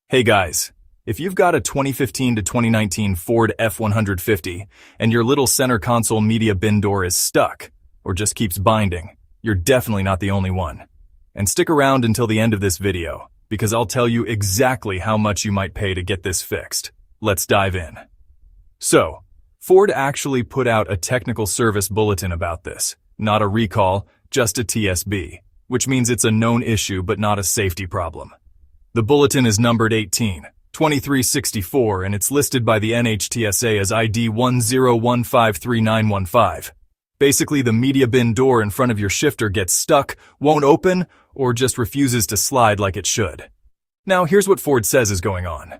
Hey guys, if you've got a 2015 to 2019 Ford F-150 and your little center console media bin door is stuck or just keeps binding, you're definitely not the only one. And stick around until the end of this video, because I'll tell you exactly how much you might pay to get this fixed. Let's dive in. So, Ford actually put out a Technical Service Bulletin about this. Not a recall, just a TSB, which means it's a known issue but not a safety problem. The bulletin is numbered 18-2364 and it's listed by the NHTSA as ID 10153915. Basically, the media bin door in front of your shifter gets stuck, won't open, or just refuses to slide like it should. Now, here's what Ford says is going on.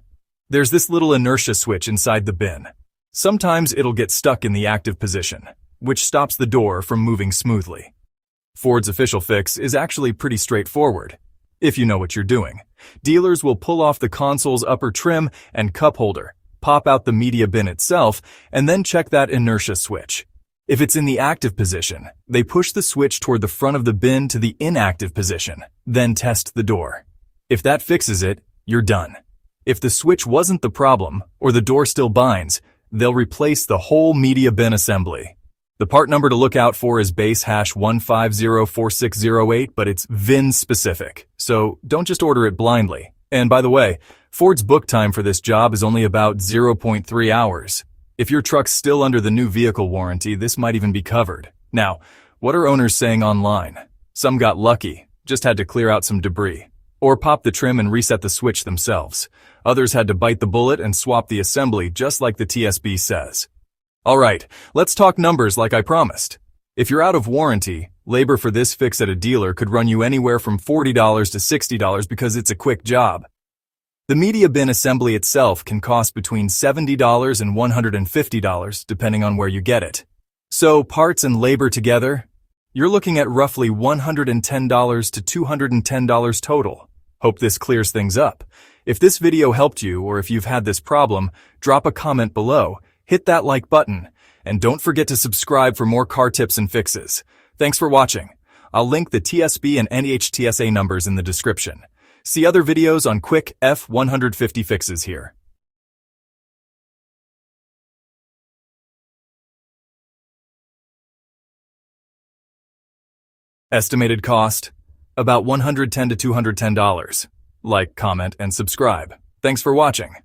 There's this little inertia switch inside the bin. Sometimes it'll get stuck in the active position, which stops the door from moving smoothly. Ford's official fix is actually pretty straightforward, if you know what you're doing. Dealers will pull off the console's upper trim and cup holder, pop out the media bin itself, and then check that inertia switch. If it's in the active position, they push the switch toward the front of the bin to the inactive position, then test the door. If that fixes it, you're done. If the switch wasn't the problem, or the door still binds, they'll replace the whole media bin assembly. The part number to look out for is base hash 1504608, but it's VIN specific, so don't just order it blindly. And by the way, Ford's book time for this job is only about 0.3 hours. If your truck's still under the new vehicle warranty, this might even be covered. Now, what are owners saying online? Some got lucky, just had to clear out some debris, or pop the trim and reset the switch themselves. Others had to bite the bullet and swap the assembly, just like the TSB says. Alright, let's talk numbers like I promised. If you're out of warranty, labor for this fix at a dealer could run you anywhere from $40 to $60 because it's a quick job. The media bin assembly itself can cost between $70 and $150 depending on where you get it. So parts and labor together, you're looking at roughly $110 to $210 total. Hope this clears things up. If this video helped you or if you've had this problem, drop a comment below. Hit that like button, and don't forget to subscribe for more car tips and fixes. Thanks for watching. I'll link the TSB and NHTSA numbers in the description. See other videos on quick F-150 fixes here. Estimated cost? About $110 to $210. Like, comment, and subscribe. Thanks for watching.